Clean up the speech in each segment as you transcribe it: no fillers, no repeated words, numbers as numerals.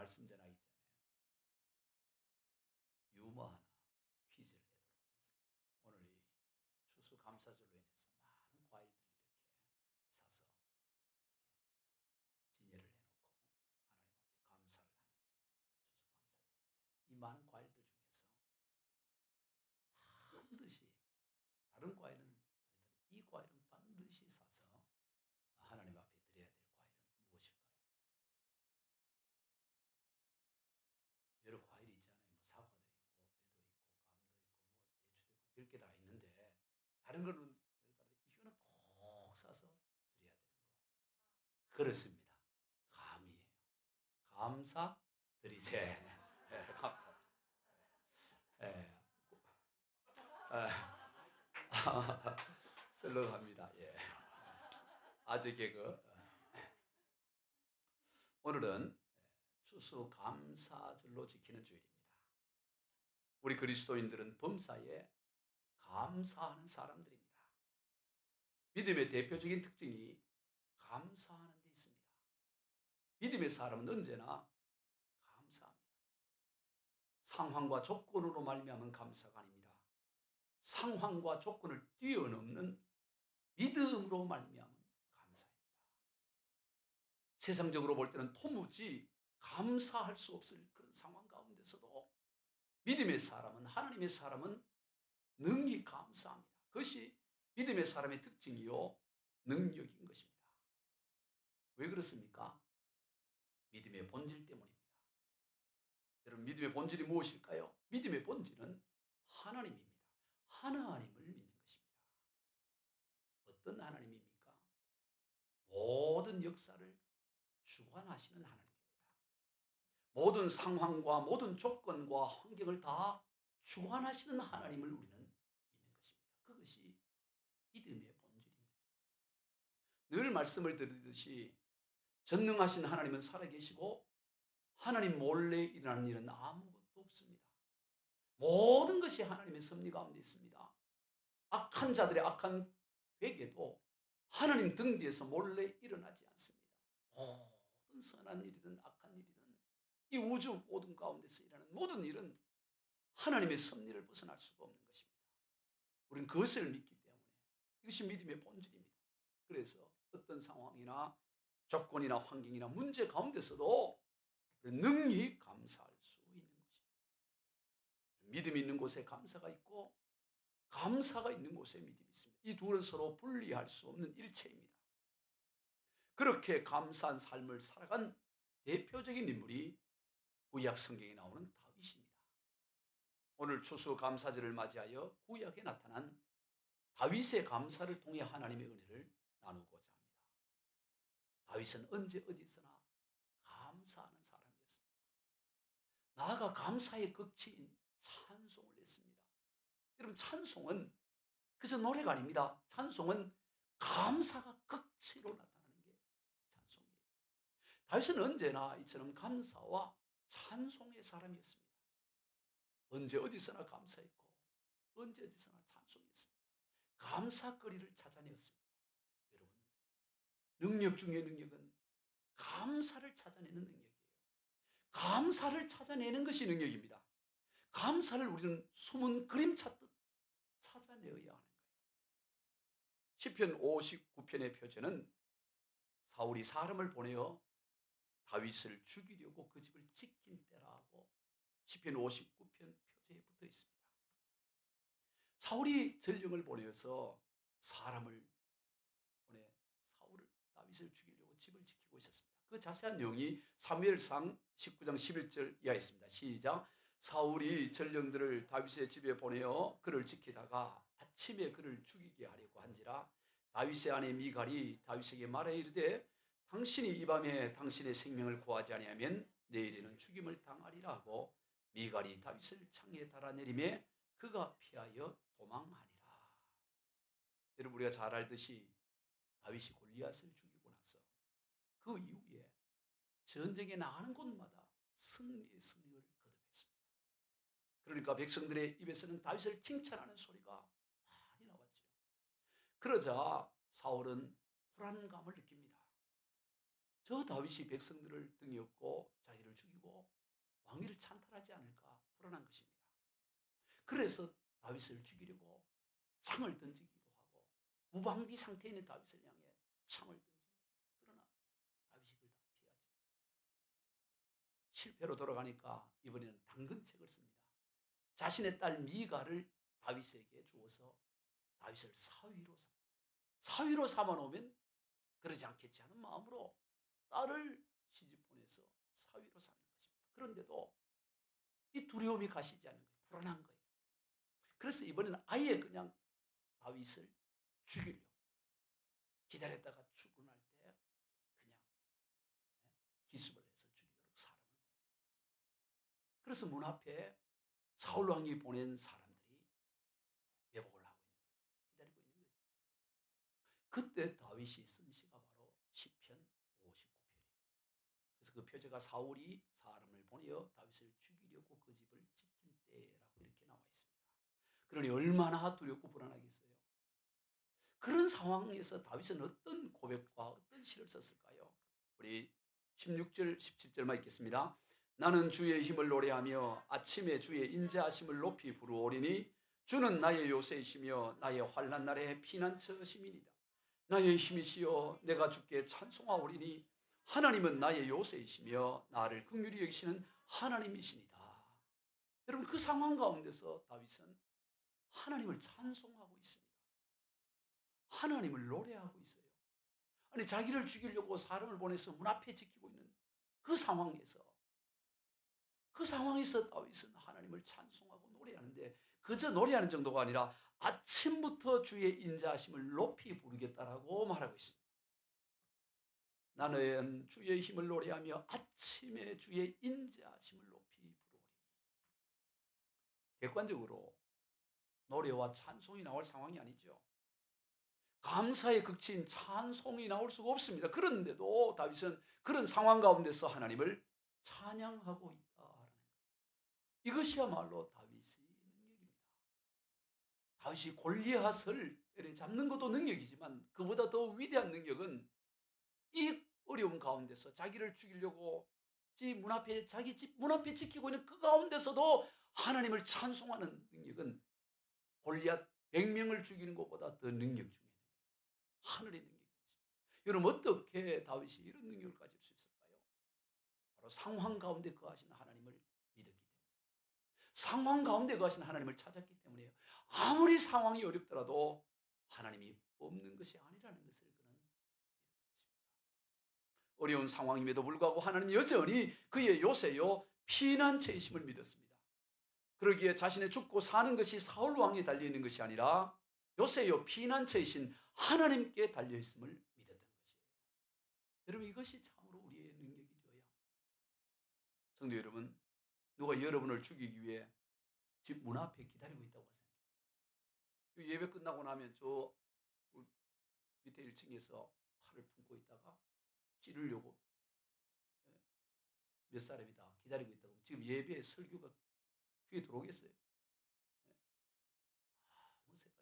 말씀 전하기 전에 유머 하나 퀴즈를 내도록 하겠습니다. 오늘 이 추수감사절로 인해서 많은 과일들을 이렇게 사서 진열을 해놓고 하나님 앞에 감사를 하는 추수감사절인데, 이 많은 과일들 중에서 반드시, 다른 과일은 아니더라도 이 과일은 반드시 사서 하나님 앞에 드려야 될 과일은 무엇일까요? 여러 과일이 있잖아요. 뭐 사과도 있고 배도 있고 감도 있고 뭐 대추도 있고 별게 다 있는데, 다른 거는 이거는 꼭 사서 드려야 되는 거. 그렇습니다. 감이에요. 감사 드리세. 예, 감사. 예. 예. 썰렁합니다. 예. 아재 개그. 오늘은 추수감사절로 지키는 주일입니다. 우리 그리스도인들은 범사에 감사하는 사람들입니다. 믿음의 대표적인 특징이 감사하는 데 있습니다. 믿음의 사람은 언제나 감사합니다. 상황과 조건으로 말미암은 감사가 아닙니다. 상황과 조건을 뛰어넘는 믿음으로 말미암은 감사입니다. 세상적으로 볼 때는 도무지 감사할 수 없을 그런 상황 가운데서도 믿음의 사람은, 하나님의 사람은 능히 감사합니다. 그것이 믿음의 사람의 특징이요 능력인 것입니다. 왜 그렇습니까? 믿음의 본질 때문입니다. 여러분, 믿음의 본질이 무엇일까요? 믿음의 본질은 하나님입니다. 하나님을 믿는 것입니다. 어떤 하나님입니까? 모든 역사를 주관하시는 하나님입니다. 모든 상황과 모든 조건과 환경을 다 주관하시는 하나님을 우리는 믿는 것입니다. 그것이 믿음의 본질인 거죠. 늘 말씀을 드리듯이 전능하신 하나님은 살아계시고 하나님 몰래 일어나는 일은 아무것도 없습니다. 모든 것이 하나님의 섭리 가운데 있습니다. 악한 자들의 악한 회개도 하나님 등 뒤에서 몰래 일어나지 않습니다. 모든 선한 일이든 악한 일이든 이 우주 모든 가운데서 일어나는 모든 일은 하나님의 섭리를 벗어날 수가 없는 것입니다. 우리는 그것을 믿기 때문에 이것이 믿음의 본질입니다. 그래서 어떤 상황이나 조건이나 환경이나 문제 가운데서도 능히 감사할 수 있는 것입니다. 믿음이 있는 곳에 감사가 있고 감사가 있는 곳에 믿음이 있습니다. 이 둘은 서로 분리할 수 없는 일체입니다. 그렇게 감사한 삶을 살아간 대표적인 인물이 구약 성경에 나오는 다윗입니다. 오늘 추수감사절을 맞이하여 구약에 나타난 다윗의 감사를 통해 하나님의 은혜를 나누고자 합니다. 다윗은 언제 어디서나 감사하는 사람이었습니다. 나아가 감사의 극치인 찬송을 했습니다. 여러분, 찬송은 그저 노래가 아닙니다. 찬송은 감사가 극치로 나타나는 게 찬송이에요. 다윗은 언제나 이처럼 감사와 찬송의 사람이었습니다. 언제 어디서나 감사했고 언제 어디서나 찬송했습니다. 감사거리를 찾아내었습니다. 여러분, 능력 중의 능력은 감사를 찾아내는 능력이에요. 감사를 찾아내는 것이 능력입니다. 감사를 우리는 숨은 그림 찾듯 찾아내어야 하는 거예요. 시편 59편의 표제는 사울이 사람을 보내어 다윗을 죽이려고 그 집을 지킨 때라고 시편 59편 표제에 붙어 있습니다. 사울이 전령을 보내어서 사람을 보내 다윗을 죽이려고 집을 지키고 있었습니다. 그 자세한 내용이 사무엘상 19장 11절 이하에 있습니다. 시작. 사울이 전령들을 다윗의 집에 보내어 그를 지키다가 아침에 그를 죽이게 하려고 한지라 다윗의 아내 미갈이 다윗에게 말하여 이르되 당신이 이 밤에 당신의 생명을 구하지 아니하면 내일에는 죽임을 당하리라 하고 미갈이 다윗을 창에 달아내리매 그가 피하여 도망하니라. 여러분, 우리가 잘 알듯이 다윗이 골리앗을 죽이고 나서 그 이후에 전쟁에 나가는 곳마다 승리의 승리를 거듭했습니다. 그러니까 백성들의 입에서는 다윗을 칭찬하는 소리가 많이 나왔죠. 그러자 사울은 불안감을 느낍니다. 저 다윗이 백성들을 등에 업고 자기를 죽이고 왕위를 찬탈하지 않을까 불안한 것입니다. 그래서 다윗을 죽이려고 창을 던지기도 하고 무방비 상태에 있는 다윗을 향해 창을 던지고, 그러나 다윗이 그걸 다 피하죠. 실패로 돌아가니까 이번에는 당근책을 씁니다. 자신의 딸 미가를 다윗에게 주어서 다윗을 사위로 삼아 놓으면 그러지 않겠지 하는 마음으로 딸을 시집 보내서 사위로 삼는 것입니다. 그런데도 이 두려움이 가시지 않는 거예요. 불안한 거예요. 그래서 이번에는 아예 그냥 다윗을 죽이려고 기다렸다가 출근할 때 그냥 기습을 해서 죽이도록 사람을 보냅니다. 그래서 문 앞에 사울 왕이 보낸 사람들이 매복을 하고 있는 거예요. 기다리고 있는 거죠. 그때 다윗이 쓴 시가 바로 시편 59편입니다. 그래서 그 표제가 사울이 사람을 보내어 다윗을 죽이려고 그 집을 지킨 때라고 이렇게 나와 있습니다. 그러니 얼마나 두렵고 불안하겠어요. 그런 상황에서 다윗은 어떤 고백과 어떤 시를 썼을까요? 우리 16절, 17절만 읽겠습니다. 나는 주의 힘을 노래하며 아침에 주의 인자하심을 높이 부르오리니 주는 나의 요새이시며 나의 환난 날의 피난처심이니이다. 나의 힘이시여 내가 주께 찬송하오리니 하나님은 나의 요새이시며 나를 긍휼히 여기시는 하나님이시니다. 여러분, 그 상황 가운데서 다윗은 하나님을 찬송하고 있습니다. 하나님을 노래하고 있어요. 아니, 자기를 죽이려고 사람을 보내서 문 앞에 지키고 있는 그 상황에서 다윗은 하나님을 찬송하고 노래하는데, 그저 노래하는 정도가 아니라 아침부터 주의 인자하심을 높이 부르겠다라고 말하고 있습니다. 나는 주의 힘을 노래하며 아침에 주의 인자하심을 높이 부르오리니. 객관적으로 노래와 찬송이 나올 상황이 아니죠. 감사의 극치인 찬송이 나올 수가 없습니다. 그런데도 다윗은 그런 상황 가운데서 하나님을 찬양하고 있다라는 것. 이것이야말로 다윗의 능력입니다. 다윗이 골리앗을 때려잡는 것도 능력이지만 그보다 더 위대한 능력은 이 어려움 가운데서 자기를 죽이려고 자기 집 문 앞에 지키고 있는 그 가운데서도 하나님을 찬송하는 능력은 골리앗 100명을 죽이는 것보다 더 능력 중에 하늘의 능력입니다. 여러분, 어떻게 다윗이 이런 능력을 가질 수 있을까요? 바로 상황 가운데 거하시는 하나님을 믿었기 때문에, 상황 가운데 거하시는 하나님을 찾았기 때문에요. 아무리 상황이 어렵더라도 하나님이 없는 것이 아니라는 것을 그는 믿었던 것입니다. 어려운 상황임에도 불구하고 하나님 여전히 그의 요새요 피난처이심을 믿었습니다. 그러기에 자신의 죽고 사는 것이 사울 왕에 달려있는 것이 아니라 요새요 피난처이신 하나님께 달려있음을 믿었던 것이에요. 여러분, 이것이 참으로 우리의 능력이 되어야 합니다. 성도 여러분, 누가 여러분을 죽이기 위해 집 문 앞에 기다리고 있다고 생각해요. 예배 끝나고 나면 저 밑에 1층에서 팔을 품고 있다가 찌르려고 몇 사람이 다 기다리고 있다고. 지금 예배 설교가 귀에 들어오겠어요? 아무 생각이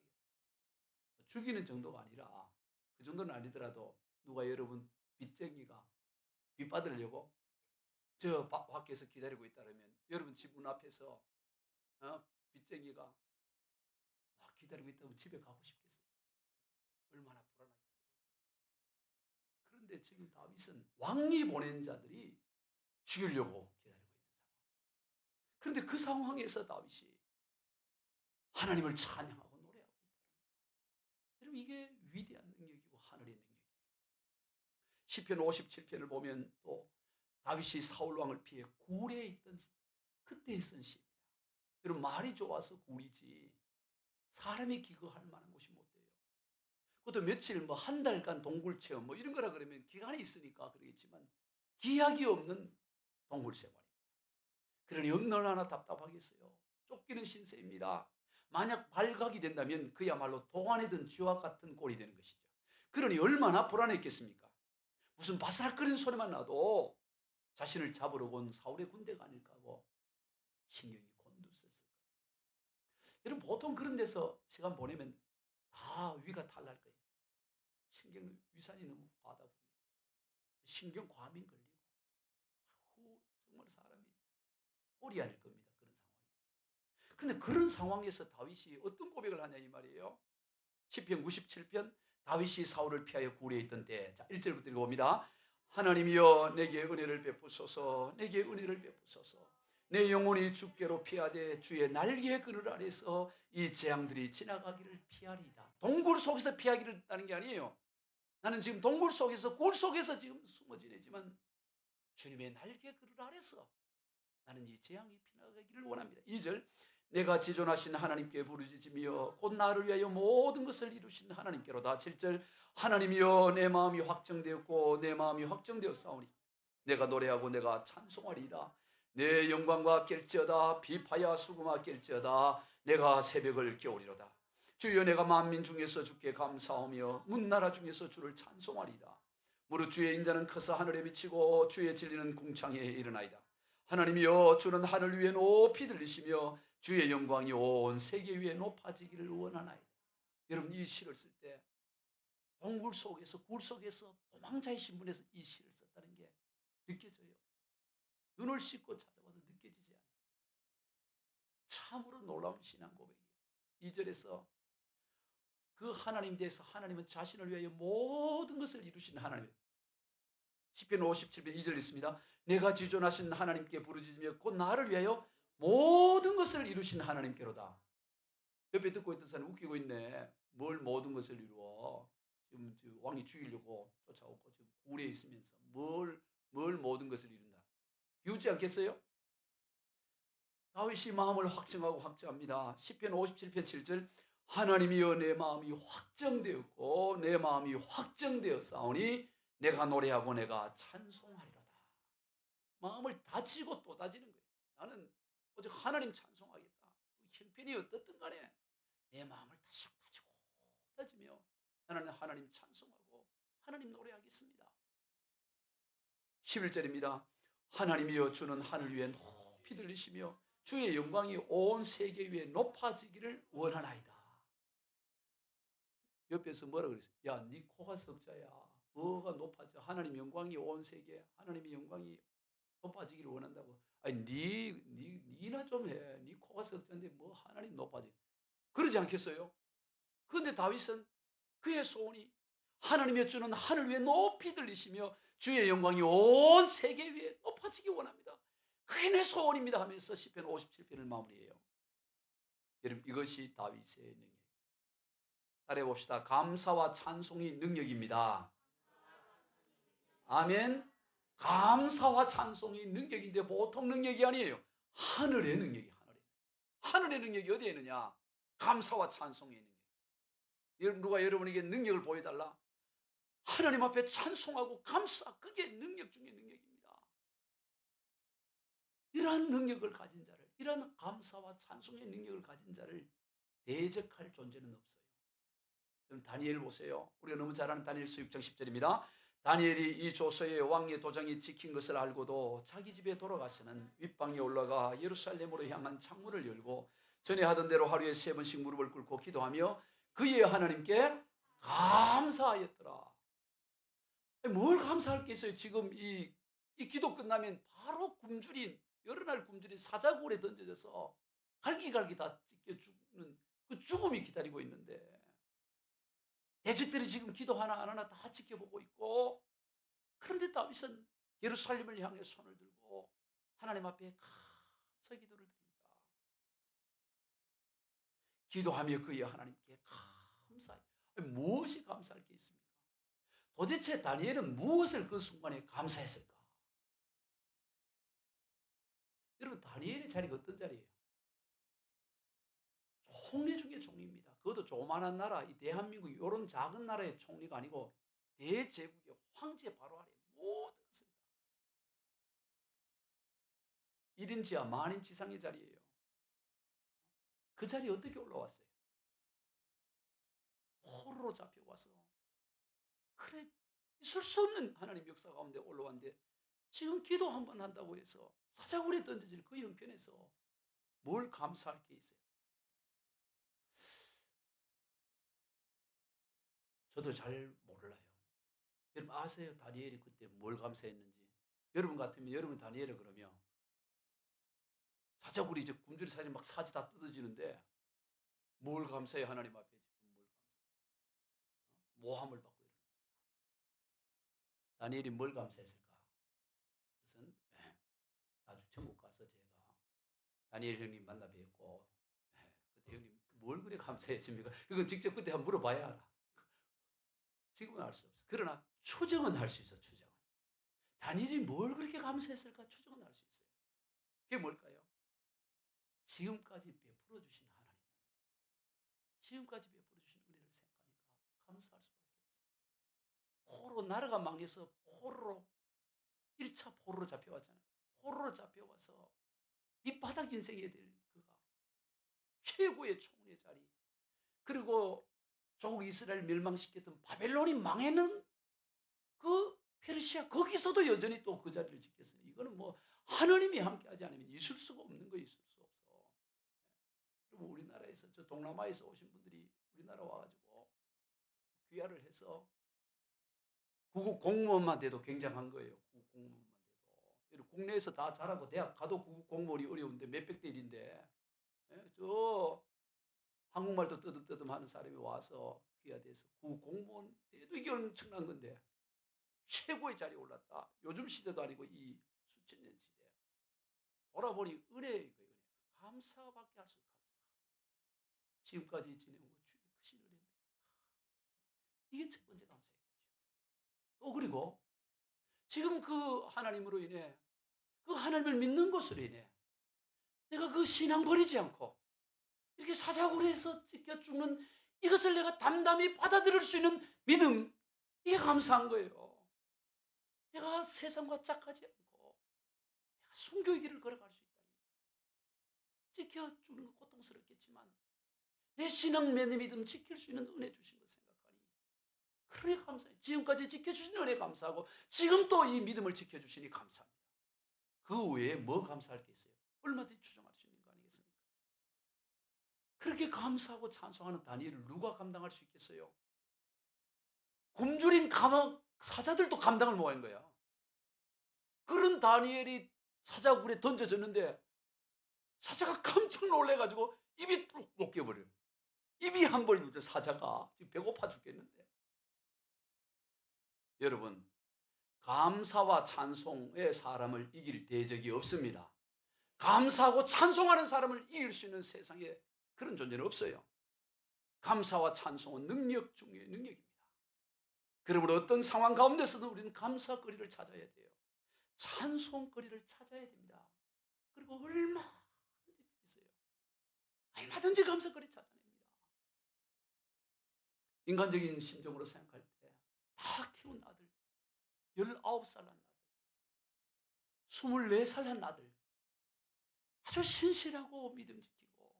죽이는 정도가 아니라, 그 정도는 아니더라도 누가 여러분 빚쟁이가 빚 받으려고 저 밖에서 기다리고 있다면 여러분 집 문 앞에서 빚쟁이가 막 기다리고 있다면 집에 가고 싶겠어요? 얼마나 불안하겠어요? 그런데 지금 다윗은 왕이 보낸 자들이 죽이려고 기다리고 있는 상황. 그런데 그 상황에서 다윗이 하나님을 찬양하고 노래하고 있다는 거예요. 여러분, 이게 위대한 능력이고 하늘의 능력이에요. 시편 57편을 보면 또 다윗이 사울 왕을 피해 굴에 있던 그때에 쓴 시입니다. 여러분, 말이 좋아서 굴이지 사람이 기거할 만한 곳이 못 돼요. 그것도 며칠 한 달간 동굴 체험 이런 거라 그러면 기간이 있으니까 그러겠지만 기약이 없는 동굴 생활입니다. 그러니 얼마나 답답하겠어요. 쫓기는 신세입니다. 만약 발각이 된다면 그야말로 도관에 든 쥐와 같은 꼴이 되는 것이죠. 그러니 얼마나 불안했겠습니까? 무슨 바스락거리는 소리만 나도 자신을 잡으러 온 사울의 군대가 아닐까 하고 신경이 곤두섰을 거예요. 여러분, 보통 그런 데서 시간 보내면 다 위가 탈날 거예요. 신경 위산이 너무 과다 봅니다. 신경과민 걸리고 정말 사람이 꼴이 아닐 겁니다. 그런 상황이. 근데 그런 상황에서 다윗이 어떤 고백을 하냐 이 말이에요. 시편 97편 다윗이 사울을 피하여 굴에 있던 때, 자 1절부터 읽어봅니다. 하나님이여 내게 은혜를 베푸소서. 내게 은혜를 베푸소서. 내 영혼이 주께로 피하되 주의 날개 그늘 아래서 이 재앙들이 지나가기를 피하리이다. 동굴 속에서 피하기를 하는 게 아니에요. 나는 지금 동굴 속에서 굴 속에서 지금 숨어 지내지만 주님의 날개 그늘 아래서 나는 이 재앙이 피나가기를 원합니다. 2절 내가 지존하신 하나님께 부르짖으며 곧 나를 위하여 모든 것을 이루신 하나님께로다. 7절 하나님이여 내 마음이 확정되었고 내 마음이 확정되었사오니 내가 노래하고 내가 찬송하리이다. 내 영광과 깰지어다. 비파야 수금아 깰지어다. 내가 새벽을 깨우리로다. 주여 내가 만민 중에서 주께 감사하며 문나라 중에서 주를 찬송하리이다. 무릇 주의 인자는 커서 하늘에 미치고 주의 진리는 궁창에 일어나이다. 하나님이여 주는 하늘 위에 높이 들리시며 주의 영광이 온 세계 위에 높아지기를 원하나이다. 여러분 이 시를 쓸 때 동굴 속에서 굴 속에서 도망자의 신분에서 이 시를 썼다는 게 느껴져요. 눈을 씻고 찾아봐도 느껴지지 않아요. 참으로 놀라운 신앙 고백이에요. 2절에서 그 하나님 대해서 하나님은 자신을 위하여 모든 것을 이루신 하나님이에요. 시편 57편 2절 있습니다. 내가 지존하신 하나님께 부르짖으며 곧 나를 위하여 모든 것을 이루신 하나님께로다. 옆에 듣고 있던 사람이 웃기고 있네. 뭘 모든 것을 이루어. 지금 왕이 죽이려고 쫓아오고 지금 굴에 있으면서 뭘 모든 것을 이룬다. 비웃지 않겠어요? 다윗이 마음을 확정하고 확정합니다. 시편 57편 7절 하나님이여 내 마음이 확정되었고 내 마음이 확정되었사오니 내가 노래하고 내가 찬송하리로다. 마음을 다지고 또 다지는 거예요. 나는 오직 하나님 찬송하겠다. 형편이 어떻든 간에 내 마음을 다지고 다지며 나는 하나님 찬송하고 하나님 노래하겠습니다. 11절입니다. 하나님이여 주는 하늘 위에 높이 들리시며 주의 영광이 온 세계 위에 높아지기를 원하나이다. 옆에서 뭐라 그랬어요? 야, 네 코가 석자야. 뭐가 높아져? 하나님 영광이 온 세계, 하나님의 영광이 높아지기를 원한다고. 아니, 니나 좀 해. 네 코가 석자인데 뭐 하나님 높아지? 그러지 않겠어요? 그런데 다윗은 그의 소원이 하나님의 주는 하늘 위에 높이 들리시며 주의 영광이 온 세계 위에 높아지기 원합니다. 그게 내 소원입니다 하면서 시편 57편을 마무리해요. 여러분 이것이 다윗의 능력. 따라해봅시다. 감사와 찬송이 능력입니다. 아멘. 감사와 찬송이 능력인데 보통 능력이 아니에요. 하늘의 능력이 하늘의 능력이 어디에 있느냐? 감사와 찬송의 능력. 여러분 누가 여러분에게 능력을 보여달라? 하나님 앞에 찬송하고 감사, 그게 능력 중에 능력입니다. 이러한 능력을 가진 자를, 이러한 감사와 찬송의 능력을 가진 자를 대적할 존재는 없어요. 그럼 다니엘 보세요. 우리가 너무 잘 아는 다니엘서 6장 10절입니다. 다니엘이 이 조서에 왕의 도장이 찍힌 것을 알고도 자기 집에 돌아가서는 윗방에 올라가 예루살렘으로 향한 창문을 열고 전에 하던 대로 하루에 3번씩 무릎을 꿇고 기도하며 그의 하나님께 감사하였더라. 뭘 감사할 게 있어요? 지금 이 기도 끝나면 바로 굶주린, 여러 날 굶주린 사자굴에 던져져서 갈기갈기 다 찢겨 죽는 그 죽음이 기다리고 있는데 대적들이 지금 기도 하나 안 하나 다 지켜보고 있고, 그런데 다윗은 예루살렘을 향해 손을 들고 하나님 앞에 감사 기도를 드립니다. 기도하며 그의 하나님께 감사해. 무엇이 감사할 게 있습니까? 도대체 다니엘은 무엇을 그 순간에 감사했을까? 여러분 다니엘의 자리가 어떤 자리예요? 총리 중에 총리입니다. 그것도 조그마한 나라, 이 대한민국 이런 작은 나라의 총리가 아니고 대제국의 황제 바로 아래 모든 것을 1인 지하 만인 지상의 자리예요. 그 자리에 어떻게 올라왔어요? 포로로 잡혀와서 그래 있을 수 없는 하나님 역사 가운데 올라왔는데 지금 기도 한번 한다고 해서 사자굴에 던져질 그 형편에서 뭘 감사할 게 있어요? 저도 잘 몰라요. 여러분 아세요? 다니엘이 그때 뭘 감사했는지. 여러분 같으면 여러분 다니엘을 그러면 사자굴이 이제 굶주린 사람이 막 사지 다 뜯어지는데 뭘 감사해 하나님 앞에 지금 뭘 감사해. 모함을 받고 이러는. 다니엘이 뭘 감사했을까? 그것은 나중에 천국 가서 제가 다니엘 형님 만나 뵙고 그때 형님 뭘 그래 감사했습니까? 이건 직접 그때 한번 물어봐야 알아. 지금은 알 수 없어. 그러나 추정은 할 수 있어. 추정은. 다니엘이 뭘 그렇게 감사했을까? 추정은 할 수 있어요. 그게 뭘까요? 지금까지 베풀어 주신 하나님, 지금까지 베풀어 주신 은혜를 생각하니까 감사할 수밖에 없어요. 포로 나라가 망해서 포로로 1차 포로로 잡혀왔잖아요. 포로로 잡혀와서 밑바닥 인생에 될 그가 최고의 총리의 자리, 그리고 조국 이스라엘 멸망시켰던 바벨론이 망해는 그 페르시아, 거기서도 여전히 또 그 자리를 지켰어요. 이거는 뭐 하나님이 함께하지 않으면 있을 수가 없는 거, 있을 수 없어. 그리고 우리나라에서, 저 동남아에서 오신 분들이 우리나라 와가지고 귀화를 해서 구급 공무원만 돼도 굉장한 거예요. 구급 공무원만 돼도. 국내에서 다 잘하고 대학 가도 구급 공무원이 어려운데 몇백 대 1인데 저 한국말도 뜨듬뜨듬 하는 사람이 와서 귀화돼서 구급 공무원 돼도 이게 엄청난 건데 최고의 자리에 올랐다. 요즘 시대도 아니고 이 수천 년 시대. 돌아보니 은혜의 거예요. 은혜. 감사밖에 할 수 없어. 지금까지 지내온 것 주의 크신 은혜입니다. 이게 첫 번째 감사였겠죠. 또 그리고 지금 그 하나님으로 인해, 그 하나님을 믿는 것으로 인해 내가 그 신앙 버리지 않고 이렇게 사자굴에서 찢겨 죽는 이것을 내가 담담히 받아들일 수 있는 믿음, 이게 감사한 거예요. 내가 세상과 짝하지 않고 내가 순교의 길을 걸어갈 수 있다니. 지켜 주는 건 고통스럽겠지만 내 신앙 내 믿음 지킬 수 있는 은혜 주신 것 생각하니 그러니 감사해요. 지금까지 지켜주신 은혜 감사하고 지금 또 이 믿음을 지켜주시니 감사합니다. 그 외에 뭐 감사할 게 있어요? 얼마든지 추정할 수 있는 거 아니겠습니까? 그렇게 감사하고 찬송하는 다니엘을 누가 감당할 수 있겠어요? 굶주린 사자들도 감당을 못한 거야. 그런 다니엘이 사자굴에 던져졌는데 사자가 깜짝 놀래가지고 입이 뚝 묶여버려요. 입이 한 벌리죠. 사자가 지금 배고파 죽겠는데. 여러분, 감사와 찬송의 사람을 이길 대적이 없습니다. 감사하고 찬송하는 사람을 이길 수 있는 세상에 그런 존재는 없어요. 감사와 찬송은 능력 중의 능력입니다. 그러므로 어떤 상황 가운데서도 우리는 감사거리를 찾아야 돼요. 찬송거리를 찾아야 됩니다. 그리고 얼마든지 있어요. 얼마든지 감사거리 찾아냅니다. 인간적인 심정으로 생각할 때 다 키운 아들, 19살 한 아들, 24살 한 아들, 아주 신실하고 믿음 지키고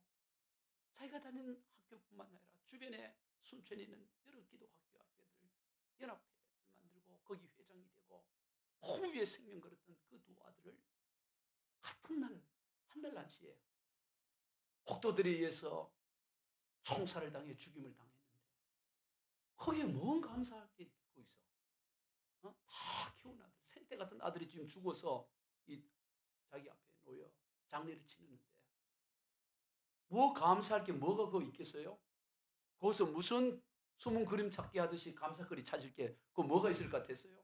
자기가 다니는 학교뿐만 아니라 주변에 순천에 있는 여러 기도학교들 연합회를 만들고 거기 회장이 되고 호위에 생명 걸었던 그 두 아들을 같은 날 한 달 난시에 폭도들에 의해서 총살을 당해 죽임을 당했는데 거기에 뭔 감사할 게 있고 있어? 다 키운 아들, 생태 같은 아들이 지금 죽어서 자기 앞에 놓여 장례를 치르는데 뭐 감사할 게 뭐가 그거 있겠어요? 거기서 무슨 숨은 그림 찾기 하듯이 감사거리 찾을 게 그거 뭐가 있을 것 같았어요?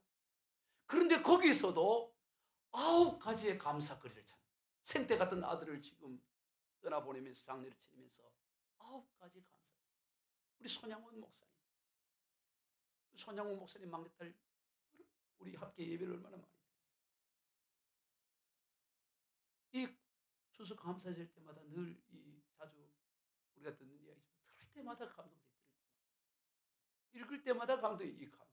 그런데 거기서도 9가지의 감사거리를 찾는, 생태 같은 아들을 지금 떠나보내면서 장례를 치르면서 9가지 감사. 우리 손양원 목사님 막내딸 우리 함께 예배를 얼마나 많이 드렸어요. 이 추수 감사절 때마다 늘 자주 우리가 듣는 이야기지만 들을 때마다 감동돼. 읽을 때마다 감동이 이 감사.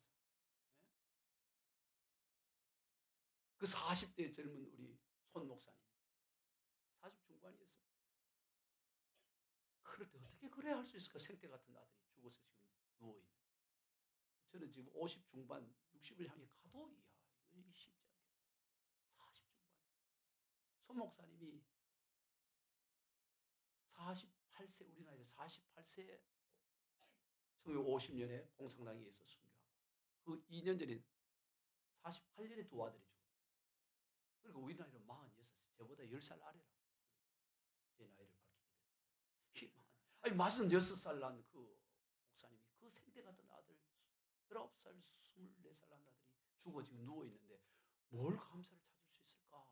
그 40대 젊은 우리 손 목사님 40 중반이었습니다. 그럴 때 어떻게 그래 할 수 있을까? 생태 같은 아들이 죽어서 지금 누워있는. 저는 지금 50 중반 60을 향해 가도 이게 쉽지 않겠다. 40 중반. 손 목사님이 48세, 우리 나이로 48세 1950년에 공산당에 의해서 순교하고 그 2년 전에 48년에 두 아들이 죽었어요. 그리고 우리 나이는 46살, 저보다 10살 아래라고 제 나이를 밝히게 됐어요. 아니 46살 난 그 목사님이 그 생때 같은 아들 19살, 24살 난 아들이 죽어 지금 누워 있는데 뭘 감사를 찾을 수 있을까?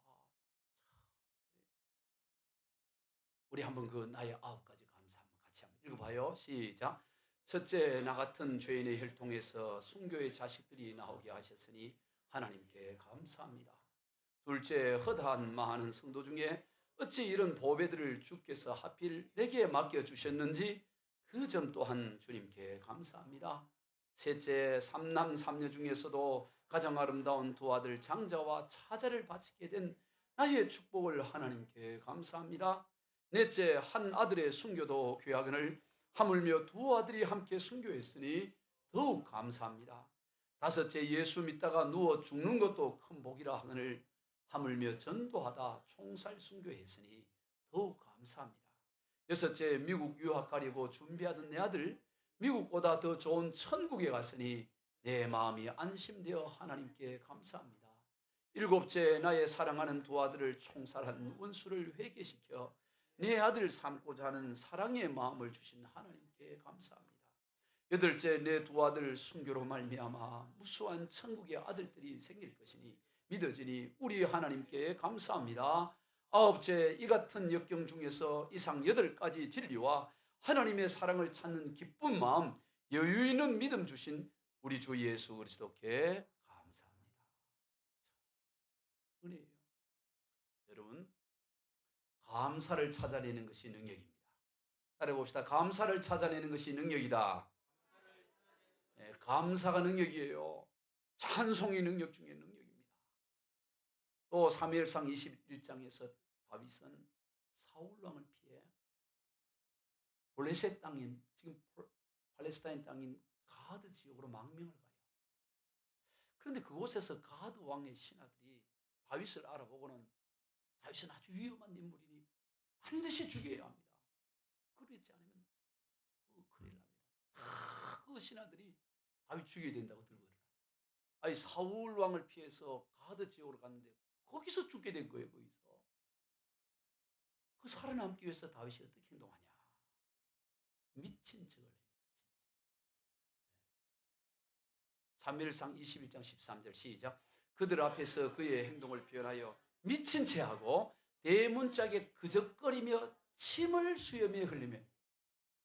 우리 한번 그 나의 9가지 감사 한번 같이 한번 읽어봐요. 시작. 첫째, 나 같은 죄인의 혈통에서 순교의 자식들이 나오게 하셨으니 하나님께 감사합니다. 둘째, 허다한 많은 성도 중에 어찌 이런 보배들을 주께서 하필 내게 맡겨주셨는지 그 점 또한 주님께 감사합니다. 셋째, 삼남 삼녀 중에서도 가장 아름다운 두 아들 장자와 차자를 바치게 된 나의 축복을 하나님께 감사합니다. 넷째, 한 아들의 순교도 귀하거늘 하물며 두 아들이 함께 순교했으니 더욱 감사합니다. 다섯째, 예수 믿다가 누워 죽는 것도 큰 복이라 하거늘 하물며 전도하다 총살 순교했으니 더욱 감사합니다. 여섯째, 미국 유학 가려고 준비하던 내 아들 미국보다 더 좋은 천국에 갔으니 내 마음이 안심되어 하나님께 감사합니다. 일곱째, 나의 사랑하는 두 아들을 총살한 원수를 회개시켜 내 아들 삼고자 하는 사랑의 마음을 주신 하나님께 감사합니다. 여덟째, 내 두 아들 순교로 말미암아 무수한 천국의 아들들이 생길 것이니 믿어지니 우리 하나님께 감사합니다. 아홉째, 이 같은 역경 중에서 이상 8가지 진리와 하나님의 사랑을 찾는 기쁜 마음, 여유 있는 믿음 주신 우리 주 예수 그리스도께 감사합니다. 은혜예요. 여러분, 감사를 찾아내는 것이 능력입니다. 따라해봅시다. 감사를 찾아내는 것이 능력이다. 네, 감사가 능력이에요. 찬송이 능력 중에 능력입니다. 또 사무엘상 21장에서 다윗은 사울 왕을 피해 블레셋 땅인, 지금 팔레스타인 땅인 가드 지역으로 망명을 가요. 그런데 그곳에서 가드 왕의 신하들이 다윗을 알아보고는 다윗은 아주 위험한 인물이니 반드시 죽여야 합니다. 그렇지 않으면 큰일 납니다. 그 신하들이 다윗 죽여야 된다고 들고 일어나요. 아니 사울 왕을 피해서 가드 지역으로 갔는데 거기서 죽게 된 거예요. 거기서. 그 살아남기 위해서 다윗이 어떻게 행동하냐? 미친 척을 해요. 사무엘상 21장 13절 시작. 그들 앞에서 그의 행동을 표현하여 미친 채하고 대문짝에 그적거리며 침을 수염에 흘리며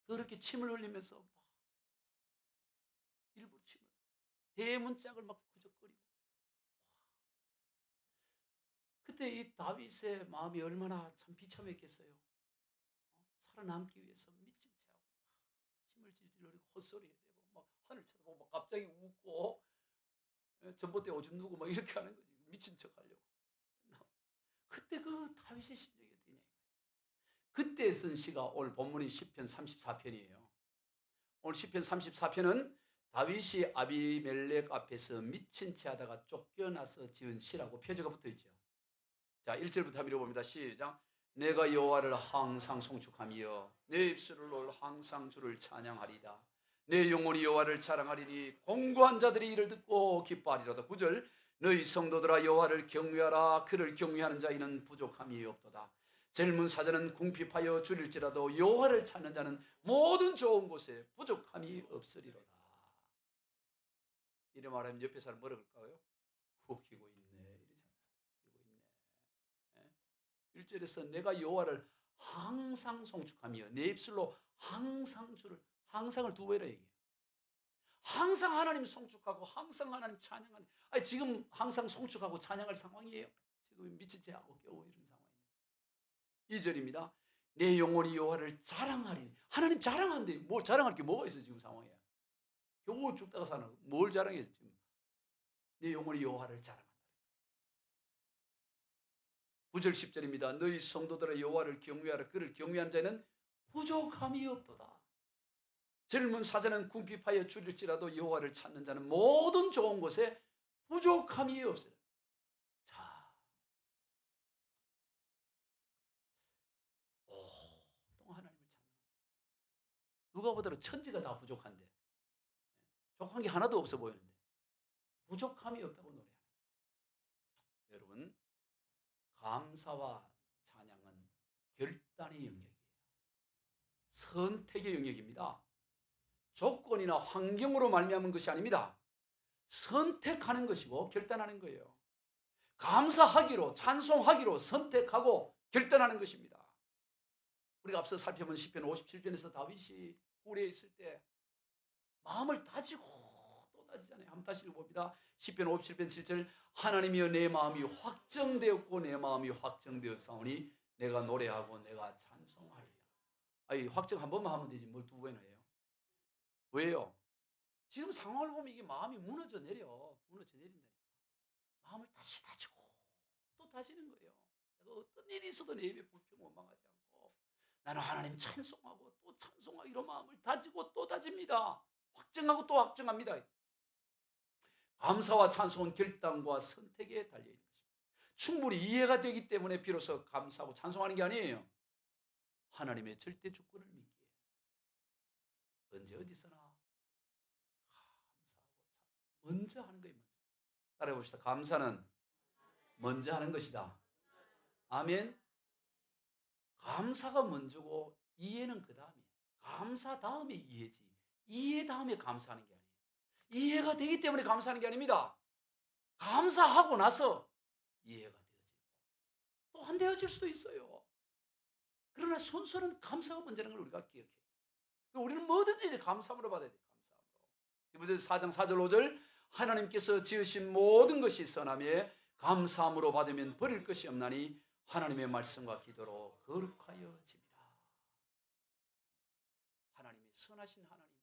그렇게 침을 흘리면서 일부러 침을 대문짝을 막 그적거리고 그때 이 다윗의 마음이 얼마나 참 비참했겠어요. 살아남기 위해서 미친 채하고 침을 질질 흘리고 헛소리 해대고 막 하늘 쳐다보고 막 갑자기 웃고 전봇대 오줌 누고 막 이렇게 하는 거지. 미친 척 하려고. 그때 그 다윗의 심정이 어떠냐. 그때 쓴 시가 오늘 본문이 시편 34편이에요. 오늘 시편 34편은 다윗이 아비멜렉 앞에서 미친 채 하다가 쫓겨나서 지은 시라고 표제가 붙어 있죠. 자, 1절부터 한번 읽어봅니다. 시작. 내가 여호와를 항상 송축하며 내 입술로 항상 주를 찬양하리다. 내 영혼이 여호와를 자랑하리니 공고한 자들이 이를 듣고 기뻐하리로다. 9절. 너희 성도들아 여호와를 경외하라. 그를 경외하는 자에는 부족함이 없도다. 젊은 사자는 궁핍하여 줄일지라도 여호와를 찾는 자는 모든 좋은 곳에 부족함이 없으리로다. 이래 말하면 옆에 사람 뭐라 그럴까요? 웃기고 있네. 웃기고 있네. 1절에서 내가 여호와를 항상 송축하며 내 입술로 항상 주를 항상을 두 번이나 얘기해요. 항상 하나님 송축하고 항상 하나님 찬양하는. 아니 지금 항상 송축하고 찬양할 상황이에요. 지금 미친 채 하고 겨우 이런 상황입니다. 2절입니다. 내 영혼이 여호와를 자랑하리니. 하나님 자랑한대. 뭘 자랑할 게 뭐가 있어 지금 상황에. 겨우 죽다가 사는 뭘 자랑해 지금. 내 영혼이 여호와를 자랑한다. 9절 10절입니다. 너희 성도들의 여호와를 경외하라. 그를 경외하는 자는 부족함이 없도다. 젊은 사자는 궁핍하여 줄일지라도 여호와를 찾는 자는 모든 좋은 곳에 부족함이 없어요. 자, 또 하나님을 찾는. 누가 보더라도 천지가 다 부족한데, 부족한 게 하나도 없어 보이는데, 부족함이 없다고 노래하는 거예요. 여러분, 감사와 찬양은 결단의 영역이에요. 선택의 영역입니다. 조건이나 환경으로 말미암은 것이 아닙니다. 선택하는 것이고 결단하는 거예요. 감사하기로, 찬송하기로 선택하고 결단하는 것입니다. 우리가 앞서 살펴본 시편 57편에서 다윗이 굴에 있을 때 마음을 다지고 또 다지잖아요. 한번 다시 읽어봅니다. 시편 57편 7절, 하나님이여 내 마음이 확정되었고 내 마음이 확정되었사오니 내가 노래하고 내가 찬송하리라. 아니, 확정 한 번만 하면 되지 뭘 두 번이나 해요. 왜요? 지금 상황을 보면 이게 마음이 무너져 내린다니까. 마음을 다시 다지고 또 다지는 거예요. 어떤 일이 있어도 내 입에 불평 원망하지 않고 나는 하나님 찬송하고 또 찬송하기로 마음을 다지고 또 다집니다. 확정하고 또 확정합니다. 감사와 찬송은 결단과 선택에 달려있는 것입니다. 충분히 이해가 되기 때문에 비로소 감사하고 찬송하는 게 아니에요. 하나님의 절대 주권을 믿기에 언제 어디서나 감사하고 먼저 하는 거예요. 따라해 봅시다. 감사는 먼저 하는 것이다. 아멘. 감사가 먼저고 이해는 그 다음이에요. 감사 다음에 이해지. 이해 다음에 감사하는 게 아니에요. 이해가 되기 때문에 감사하는 게 아닙니다. 감사하고 나서 이해가 되어지고 또 안 되어질 수도 있어요. 그러나 순서는 감사가 먼저라는 걸 우리가 기억해요. 우리는 뭐든지 이제 감사함으로 받아야 돼요. 감사함으로. 히브리서 4장 4절 5절, 하나님께서 지으신 모든 것이 선함에 감사함으로 받으면 버릴 것이 없나니 하나님의 말씀과 기도로 거룩하여집니다. 하나님이 선하신 하나님,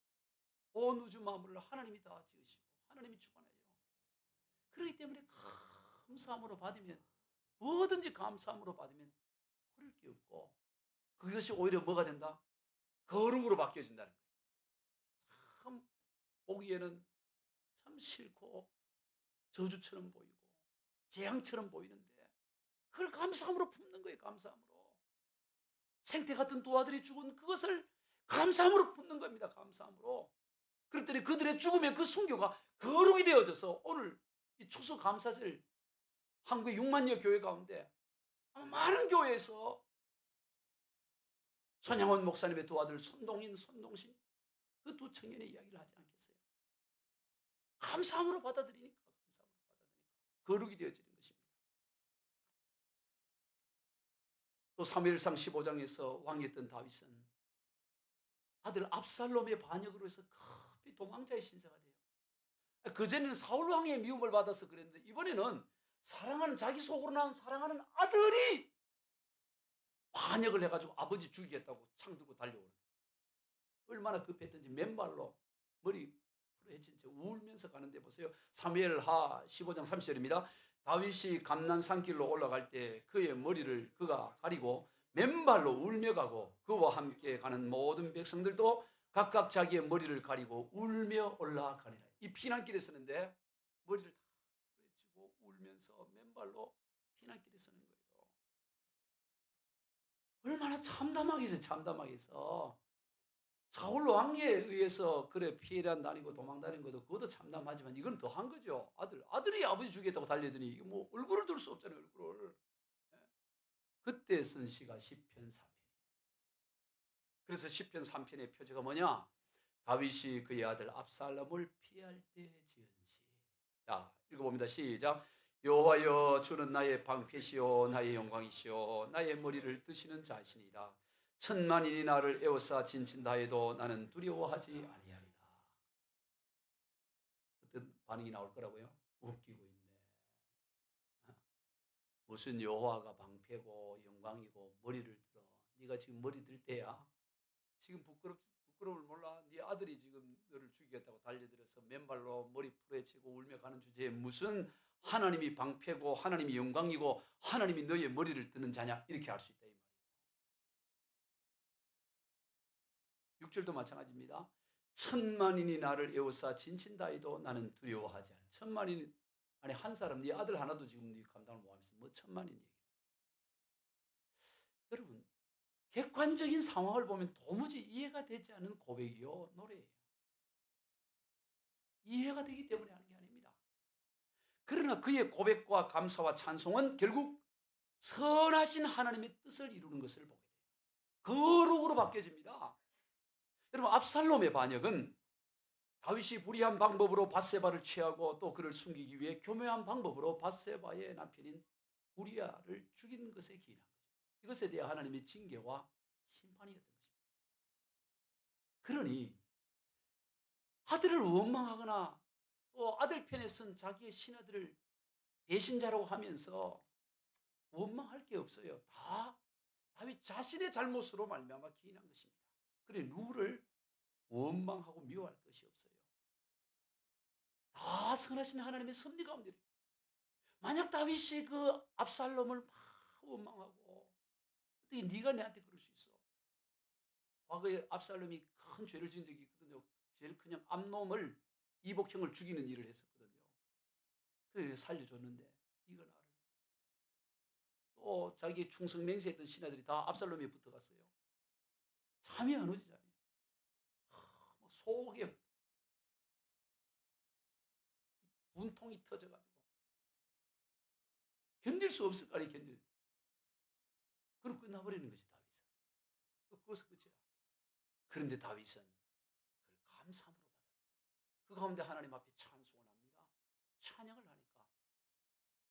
온 우주 만물을 하나님이 다 지으시고 하나님이 주관해요. 그렇기 때문에 감사함으로 받으면, 뭐든지 감사함으로 받으면 버릴 게 없고 그것이 오히려 뭐가 된다? 거룩으로 바뀌어진다는 거예요. 참 보기에는 참 싫고 저주처럼 보이고 재앙처럼 보이는데 그걸 감사함으로 품는 거예요. 감사함으로. 생태 같은 두 아들이 죽은 그것을 감사함으로 품는 겁니다. 감사함으로. 그랬더니 그들의 죽음의 그 순교가 거룩이 되어져서 오늘 이 추수감사절 한국의 6만여 교회 가운데 많은 교회에서 손양원 목사님의 두 아들 손동인, 손동신 그 두 청년의 이야기를 하지 않겠어요? 감사함으로 받아들이니까 거룩이 되어지는 것입니다. 또 사무엘상 15장에서 왕이었던 다윗은 아들 압살롬의 반역으로 해서 급히 도망자의 신세가 돼요. 그전에는 사울 왕의 미움을 받아서 그랬는데 이번에는 사랑하는, 자기 속으로 난 사랑하는 아들이 반역을 해가지고 아버지 죽이겠다고 창 들고 달려오는 거예요. 얼마나 급했던지 맨발로 머리 풀어헤친 채 울면서 가는데 보세요. 사무엘하 15장 30절입니다. 다윗이 감난 산길로 올라갈 때 그의 머리를 그가 가리고 맨발로 울며 가고 그와 함께 가는 모든 백성들도 각각 자기의 머리를 가리고 울며 올라가니라. 이 피난길에 서는데 머리를 다 풀어헤치고 울면서 맨발로 피난길에 서는 거예요. 얼마나 참담하게 해서 참담하게 해서 사울 왕에 의해서 그래 피해란 다니고 도망 다니는 것도 그것도 참담하지만 이건 더한 거죠. 아들이 아버지 죽이겠다고 달려드니 이거 뭐 얼굴을 들 수 없잖아요. 얼굴을. 그때 쓴 시가 시편 3편. 그래서 시편 3편의 표제가 뭐냐? 다윗이 그의 아들 압살롬을 피할 때 지은 시. 자, 읽어봅니다. 시작. 여호와여, 주는 나의 방패시오 나의 영광이시오 나의 머리를 뜨시는 자신이다. 천만인이 나를 에워싸 진친다 해도 나는 두려워하지 아니하리라. 어떤 반응이 나올 거라고요? 웃기고 있네. 무슨 여호와가 방패고 영광이고 머리를 들어. 네가 지금 머리 들 때야. 지금 부끄러움을 몰라? 네 아들이 지금 너를 죽이겠다고 달려들어서 맨발로 머리 풀어헤치고 울며 가는 주제에 무슨 하나님이 방패고 하나님이 영광이고 하나님이 너의 머리를 뜨는 자냐? 이렇게 할 수 있다. 6절도 마찬가지입니다. 천만인이 나를 에워싸 진친다 해도 나는 두려워하지 않아. 천만인, 아니 한 사람, 네 아들 하나도 지금 네 감당을 못하면서 뭐 천만인 얘기. 여러분, 객관적인 상황을 보면 도무지 이해가 되지 않는 고백이요 노래예요. 이해가 되기 때문에 하는 게 아닙니다. 그러나 그의 고백과 감사와 찬송은 결국 선하신 하나님의 뜻을 이루는 것을 보게 돼요. 거룩으로 바뀌어집니다. 여러분, 압살롬의 반역은 다윗이 불의한 방법으로 밧세바를 취하고 또 그를 숨기기 위해 교묘한 방법으로 밧세바의 남편인 우리아를 죽인 것에 기인한 거죠. 이것에 대해 하나님의 징계와 심판이었던 것입니다. 그러니 아들을 원망하거나 또 아들 편에 선 자기의 신하들을 배신자라고 하면서 원망할 게 없어요. 다 다윗 자신의 잘못으로 말미암아 기인한 것입니다. 그래 누구를 원망하고 미워할 것이 없어요. 다 선하신 하나님의 섭리 가운데. 만약 다윗이 그 압살롬을 막 원망하고 어떻게 네가 내한테 그럴 수 있어? 과거에 압살롬이 큰 죄를 지은 적이 있거든요. 제일 그냥 암놈을 이복형을 죽이는 일을 했었거든요. 그래 살려줬는데 네가 나를 또 자기 충성 맹세했던 신하들이 다 압살롬에 붙어갔어요. 잠이 안 오지 잠이. 속에 분통이 터져가지고 견딜 수 없을 거 아니에요. 견딜. 그럼 끝나버리는 거지 다윗은. 그것은 끝이야. 그런데 다윗은 그걸 감사함으로 받아. 그 가운데 하나님 앞에 찬송을 합니다. 찬양을 하니까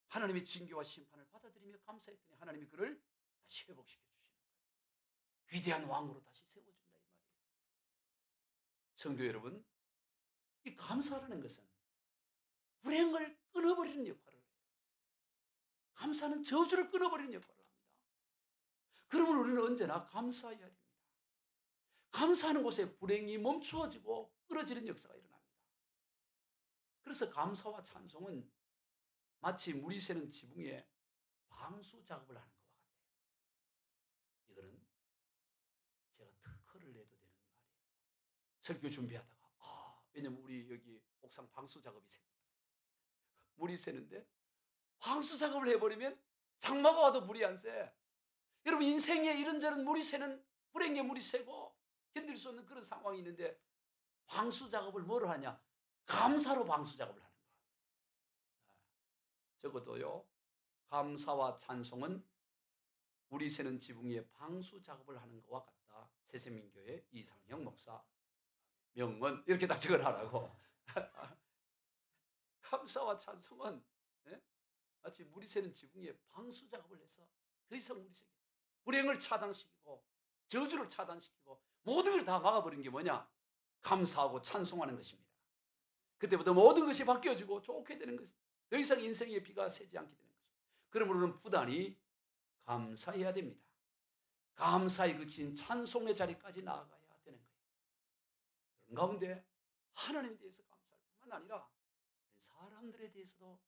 하나님의 징계와 심판을 받아들이며 감사했더니 하나님이 그를 다시 회복시켜 주시는 거예요. 위대한 왕으로 다시 세워준다 이 말이에요. 성도 여러분, 이 감사라는 것은 불행을 끊어버리는 역할을 해요. 감사는 저주를 끊어버리는 역할을 합니다. 그러면 우리는 언제나 감사해야 됩니다. 감사하는 곳에 불행이 멈추어지고 끊어지는 역사가 일어납니다. 그래서 감사와 찬송은 마치 물이 새는 지붕에 방수 작업을 하는 것과 같아요. 이거는 제가 특허를 내도 되는 말이에요. 설교 준비하다가 왜냐면 우리 여기 옥상 방수 작업이 생겨서 물이 새는데 방수 작업을 해버리면 장마가 와도 물이 안 새. 여러분 인생에 이런저런 물이 새는 불행의 물이 새고 견딜 수 없는 그런 상황이 있는데 방수 작업을 뭐로 하냐? 감사로 방수 작업을 하는 거예요. 적어도요. 감사와 찬송은 물이 새는 지붕 위에 방수 작업을 하는 것과 같다. 새세민교회 이상형 목사 명문 이렇게 딱 적어놔라고. 감사와 찬송은 마치 물이 새는 지붕 위에 방수 작업을 해서 더 이상 물이 새게 불행을 차단시키고 저주를 차단시키고 모든 걸 다 막아버린 게 뭐냐? 감사하고 찬송하는 것입니다. 그때부터 모든 것이 바뀌어지고 좋게 되는 것입니다. 더 이상 인생의 비가 새지 않게 되는 거죠. 그러므로 우리는 부단히 감사해야 됩니다. 감사에 그친 찬송의 자리까지 나아가야 되는 거예요. 그런 가운데 하나님에 대해서 감사할 뿐만 아니라 사람들에 대해서도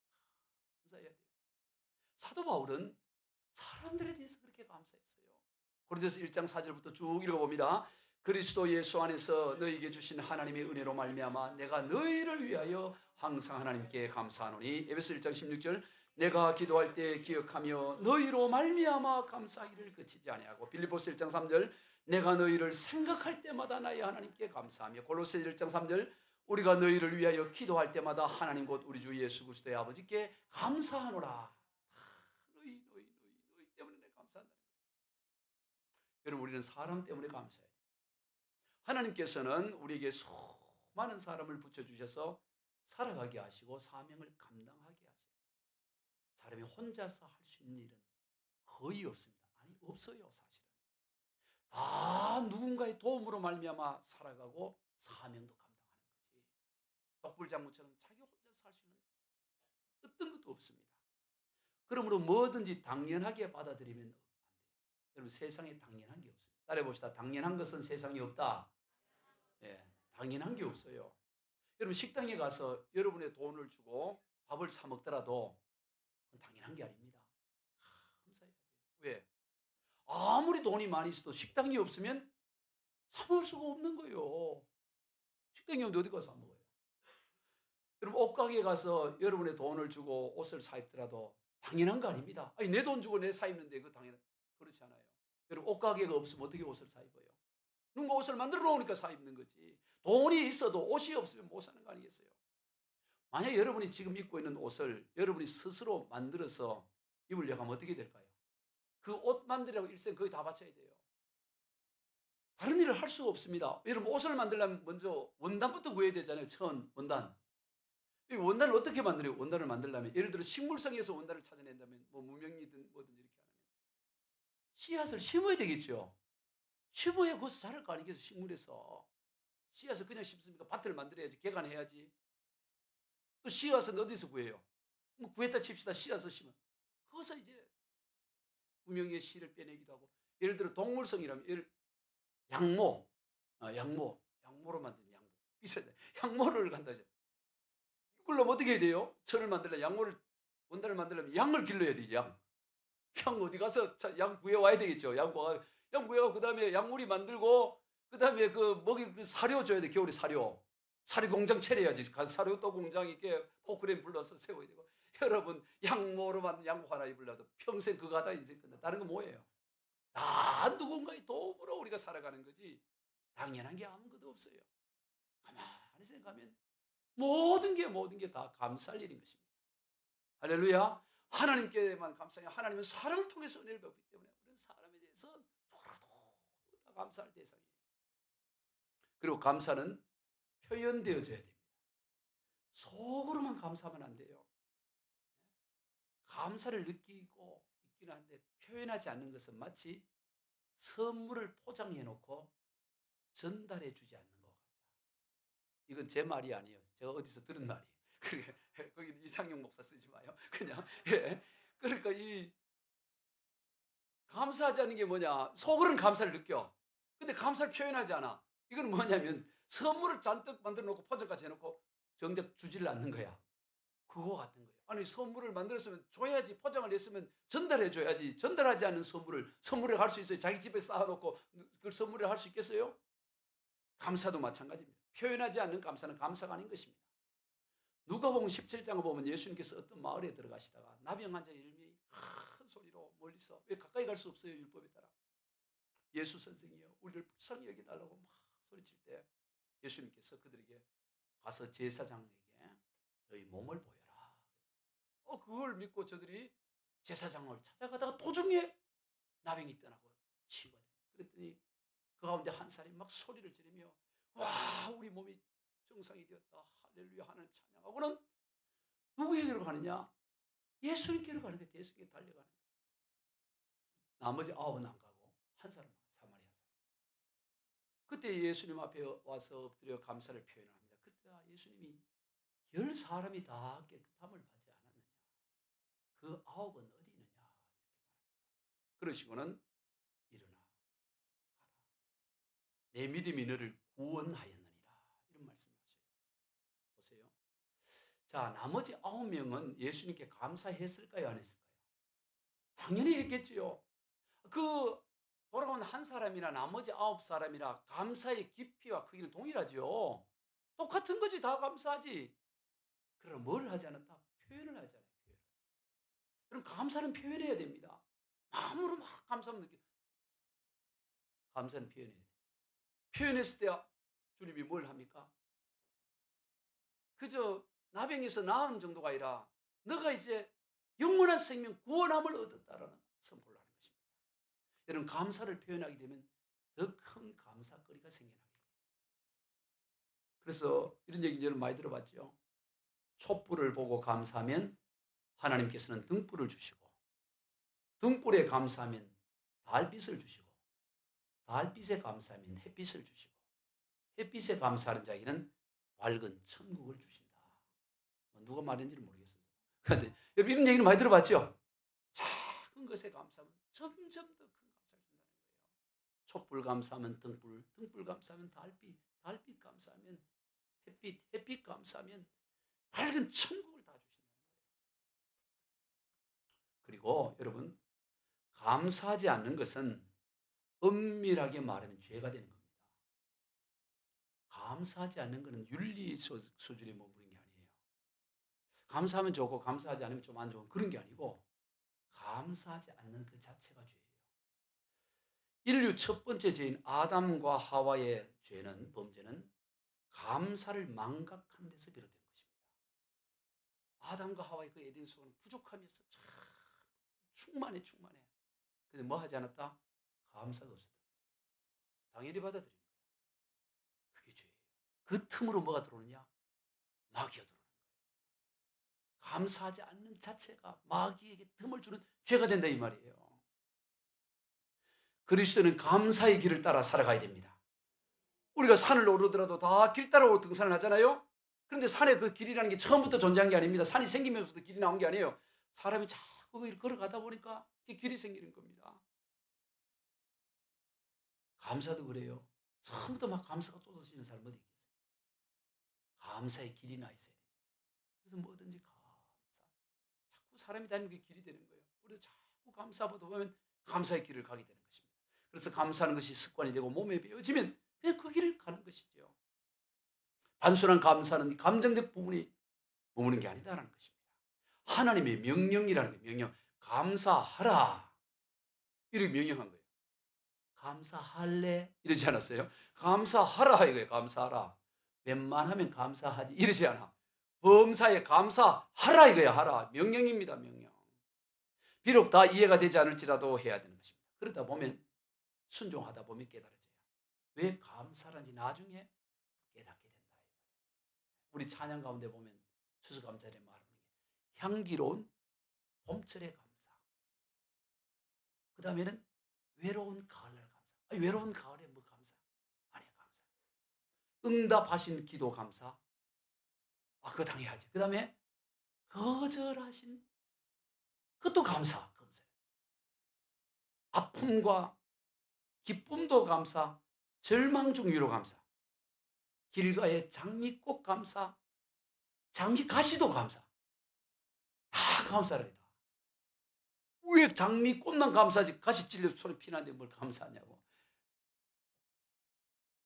감사해야 돼요. 사도 바울은 사람들에 대해서 그렇게 감사했어요. 고린도서 1장 4절부터 쭉 읽어봅니다. 그리스도 예수 안에서 너희에게 주신 하나님의 은혜로 말미암아 내가 너희를 위하여 항상 하나님께 감사하노니. 에베소 1장 16절 내가 기도할 때 기억하며 너희로 말미암아 감사하기를 그치지 아니하고. 빌립보서 1장 3절 내가 너희를 생각할 때마다 나의 하나님께 감사하며. 골로새 1장 3절 우리가 너희를 위하여 기도할 때마다 하나님 곧 우리 주 예수 그리스도의 아버지께 감사하노라. 너희 때문에 내가 감사한다는 거예요. 여러분 우리는 사람 때문에 감사해야 돼요. 하나님께서는 우리에게 수많은 사람을 붙여주셔서 살아가게 하시고 사명을 감당하게 하셔요. 사람이 혼자서 할 수 있는 일은 거의 없습니다. 아니 없어요. 사실은 다 누군가의 도움으로 말미암아 살아가고 사명도 감당하는 거지. 독불장군처럼 자기 혼자서 할 수 있는 어떤 것도 없습니다. 그러므로 뭐든지 당연하게 받아들이면 안 돼요. 여러분 세상에 당연한 게 없어요. 따라해봅시다. 당연한 것은 세상에 없다. 예, 당연한 게 없어요. 여러분 식당에 가서 여러분의 돈을 주고 밥을 사 먹더라도 그건 당연한 게 아닙니다. 감사해야 돼요. 왜? 아무리 돈이 많이 있어도 식당이 없으면 사 먹을 수가 없는 거예요. 식당이 없는데 어디 가서 사 먹어요? 여러분 옷가게에 가서 여러분의 돈을 주고 옷을 사 입더라도 당연한 거 아닙니다. 아니, 내 돈 주고 내 사 입는데 그거 당연 그렇지 않아요. 여러분 옷가게가 없으면 어떻게 옷을 사 입어요? 누군가 옷을 만들어 놓으니까 사 입는 거지. 돈이 있어도 옷이 없으면 못 사는 거 아니겠어요? 만약 여러분이 지금 입고 있는 옷을 여러분이 스스로 만들어서 입으려고 하면 어떻게 될까요? 그 옷 만들려고 일생 거의 다 바쳐야 돼요. 다른 일을 할 수가 없습니다. 여러분 옷을 만들려면 먼저 원단부터 구해야 되잖아요. 천 원단. 이 원단을 어떻게 만들어요? 원단을 만들려면 예를 들어 식물성에서 원단을 찾아낸다면 뭐 무명이든 뭐든 이렇게 하면 씨앗을 심어야 되겠죠. 심어야 거기서 자랄 거 아니겠어요? 식물에서. 씨앗을 그냥 심습니까? 밭을 만들어야지. 개간해야지. 또 씨앗은 어디서 구해요? 뭐 구했다 칩시다. 씨앗을 심어. 거기서 이제 무명의 씨를 빼내기도 하고 예를 들어 동물성이라면 양모, 양모로 만든 양모. 비싸죠. 양모를 간다죠. 이걸로 어떻게 해야 돼요? 철을 만들려면 원단을 만들려면 양을 길러야 되죠. 양 어디 가서 양 구해와야 되겠죠. 양 구해와 그 다음에 양물이 만들고 그 다음에 그 먹이 사료 줘야 돼. 겨울에 사료 공장 차려야지. 사료 또 공장 있게 포크레인 불러서 세워야 되고. 여러분 양모로 만든 양복 하나 입으려도 평생 그거 하다 인생 끝나. 다른 건 뭐예요? 다 누군가의 도움으로 우리가 살아가는 거지 당연한 게 아무것도 없어요. 가만히 생각하면 모든 게 다 감사할 일인 것입니다. 할렐루야. 하나님께만 감사해요. 하나님은 사람을 통해서 은혜를 받기 때문에 우리는 사람에 대해서 누구라도 다 감사할 대상이에요. 그리고 감사는 표현되어져야 됩니다. 속으로만 감사하면 안 돼요. 감사를 느끼고 있기는 한데 표현하지 않는 것은 마치 선물을 포장해 놓고 전달해 주지 않는 것 같다. 이건 제 말이 아니에요. 제가 어디서 들은 말이에요. 거기 이상용 목사 쓰지 마요. 그냥 그러니까 이 감사하지 않는 게 뭐냐? 속으로는 감사를 느껴. 근데 감사를 표현하지 않아. 이건 뭐냐면 선물을 잔뜩 만들어 놓고 포장까지 해놓고 정작 주지를 않는 거야. 그거 같은 거예요. 아니 선물을 만들었으면 줘야지. 포장을 했으면 전달해 줘야지. 전달하지 않는 선물을 할 수 있어요. 자기 집에 쌓아놓고 그걸 선물을 할 수 있겠어요? 감사도 마찬가지입니다. 표현하지 않는 감사는 감사가 아닌 것입니다. 누가복음 17장을 보면 예수님께서 어떤 마을에 들어가시다가 나병 환자 10명이 큰 소리로 멀리서 왜 가까이 갈 수 없어요? 율법에 따라. 예수 선생이여 우리를 불쌍히 여기달라고 막 소리칠 때 예수님께서 그들에게 가서 제사장에게 너희 몸을 보여라. 그걸 믿고 저들이 제사장을 찾아가다가 도중에 나병이 떠나고 치유가 돼. 그랬더니 그 가운데 한 사람이 막 소리를 지르며 와 우리 몸이 정상이 되었다. 할렐루야 하나님 찬양하고는 누구에게로 가느냐? 예수님께로 가는 거예요. 예수님께 달려가는 거예요. 나머지 9은 안 가고 한 사람만 사마리아 사람. 그때 예수님 앞에 와서 엎드려 감사를 표현합니다. 그때 예수님이 10사람이 다 깨끗함을 받지 않았느냐? 그 9은 어디 있느냐? 이렇게 말합니다. 그러시고는 일어나 가라. 내 믿음이 너를 구원하였느니라. 이런 말씀하셔요. 보세요. 자, 나머지 9명은 예수님께 감사했을까요? 안 했을까요? 당연히 했겠지요. 그 돌아온 한 사람이나 나머지 9사람이나 감사의 깊이와 크기는 동일하죠. 똑같은 거지. 다 감사하지. 그러나 뭘 하지 않았다? 표현을 하지 않아요. 표현. 그럼 감사는 표현해야 됩니다. 마음으로 막 감사하면 느껴. 감사는 표현해야 돼. 표현했을 때 주님이 뭘 합니까? 그저 나병에서 나은 정도가 아니라 너가 이제 영원한 생명 구원함을 얻었다라는 선포를 하는 것입니다. 여러분 감사를 표현하게 되면 더 큰 감사거리가 생겨나게 돼요. 그래서 이런 얘기 여러분 많이 들어봤죠. 촛불을 보고 감사하면 하나님께서는 등불을 주시고 등불에 감사하면 달빛을 주시고 달빛에 감사하면 햇빛을 주시고 햇빛에 감사하는 자에게는 밝은 천국을 주신다. 누가 말했는지는 모르겠어요. 그런데 여러분 이런 얘기는 많이 들어봤죠? 작은 것에 감사하면 점점 더 큰 감사를 준다는 거예요. 촛불 감사하면 등불, 등불 감사하면 달빛, 달빛 감사하면 햇빛, 햇빛 감사하면 밝은 천국을 다 주신다는 거예요. 그리고 여러분 감사하지 않는 것은 엄밀하게 말하면 죄가 되는 겁니다. 감사하지 않는 것은 윤리 수준에 머무른 게 아니에요. 감사하면 좋고 감사하지 않으면 좀 안 좋은 그런 게 아니고 감사하지 않는 그 자체가 죄예요. 인류 첫 번째 죄인 아담과 하와의 범죄는 감사를 망각한 데서 비롯된 것입니다. 아담과 하와의 그 에덴 수원은 부족함이었어. 참 충만해. 근데 뭐 하지 않았다? 감사가 없었다. 당연히 받아들인 거예요. 그게 죄예요. 그 틈으로 뭐가 들어오느냐? 마귀가 들어오는 거예요. 감사하지 않는 자체가 마귀에게 틈을 주는 죄가 된다 이 말이에요. 그리스도는 감사의 길을 따라 살아가야 됩니다. 우리가 산을 오르더라도 다 길 따라 등산을 하잖아요. 그런데 산에 그 길이라는 게 처음부터 존재한 게 아닙니다. 산이 생기면서부터 길이 나온 게 아니에요. 사람이 자꾸 걸어가다 보니까 길이 생기는 겁니다. 감사도 그래요. 처음부터 막 감사가 쏟아지는 사람 어디 있겠어요? 감사의 길이 나 있어야 됩니다. 그래서 뭐든지 감사. 자꾸 사람이 다니는 게 길이 되는 거예요. 우리도 자꾸 감사하다 보면 감사의 길을 가게 되는 것입니다. 그래서 감사하는 것이 습관이 되고 몸에 배어지면 그냥 그 길을 가는 것이죠. 단순한 감사는 감정적 부분이 머무는 게 아니다라는 것입니다. 하나님의 명령이라는 거예요. 명령. 감사하라. 이렇게 명령한 거예요. 감사할래? 이러지 않았어요. 감사하라 이거예요. 감사하라. 웬만하면 감사하지. 이러지 않아. 범사에 감사하라 이거야. 하라. 명령입니다. 명령. 비록 다 이해가 되지 않을지라도 해야 되는 것입니다. 그러다 보면 순종하다 보면 깨달아져요. 왜 감사란지 나중에 깨닫게 된다. 우리 찬양 가운데 보면 추수감사절에 말하는 게 향기로운 봄철의 감사. 그 다음에는 외로운 가을날 감사. 아니, 외로운 가을에 뭐 감사? 아니야 감사. 응답하신 기도 감사. 그거 당해야지. 그 다음에 거절하신 그것도 감사. 아픔과 기쁨도 감사. 절망 중 위로 감사. 길가의 장미꽃 감사. 장미가시도 감사. 다 감사를 다. 왜 장미꽃만 감사하지 가시 찔려 손에 피나는데 뭘 감사하냐고.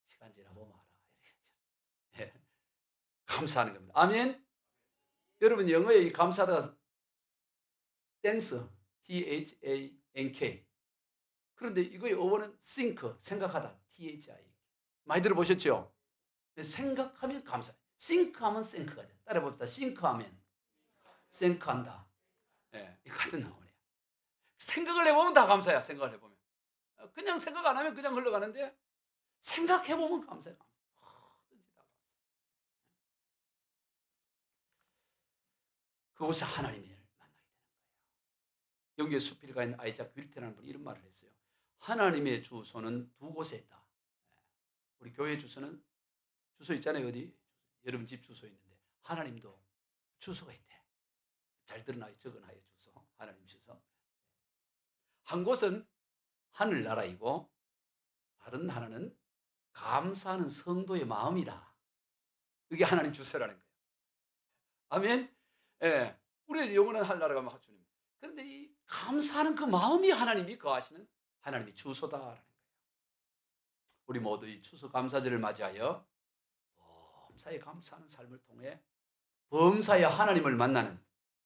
시간 지나고 마라. 네. 감사하는 겁니다. 아멘. 여러분 영어에 이 감사가 땡스 T-H-A-N-K. 그런데 이거의 어원은 think 생각하다 T-H-I. 많이 들어보셨죠? 생각하면 감사. think하면 thank가 돼. 따라봅시다. think하면 thank한다. 예, 이 같은 나오네요. 생각을 해보면 다 감사야. 생각을 해보면. 그냥 생각 안 하면 그냥 흘러가는데 생각해보면 감사야. 그곳에 하나님을 만나게 되는 거예요. 영계 수필가 있는 아이작 윌트라는 분이 이런 말을 했어요. 하나님의 주소는 두 곳에 있다. 우리 교회 주소는 주소 있잖아요. 어디? 여러분 집 주소 있는데 하나님도 주소가 있대. 잘 드러나요. 적어놔요. 주소. 하나님 주소. 한 곳은 하늘나라이고 다른 하나는 감사하는 성도의 마음이다. 이게 하나님 주소라는 거예요. 아멘. 예. 우리의 영원한 하늘나라가 막 주님. 그런데 이 감사하는 그 마음이 하나님이 거하시는 하나님의 주소다라는 거예요. 우리 모두 이 추수감사절을 맞이하여 범사에 감사하는 삶을 통해 범사에 하나님을 만나는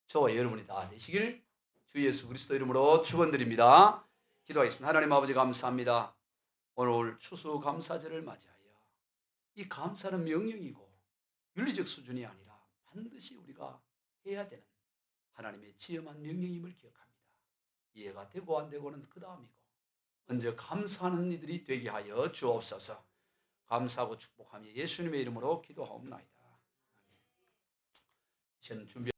저와 여러분이 다 되시길 주 예수 그리스도 이름으로 축원드립니다. 기도하겠습니다. 하나님 아버지 감사합니다. 오늘 추수감사절을 맞이하여 이 감사는 명령이고 윤리적 수준이 아니라 반드시 우리가 해야 되는 하나님의 지엄한 명령임을 기억합니다. 이해가 되고 안 되고는 그 다음이고 먼저 감사하는 이들이 되게 하여 주옵소서. 감사하고 축복하며 예수님의 이름으로 기도하옵나이다. 아멘. 이제는 준비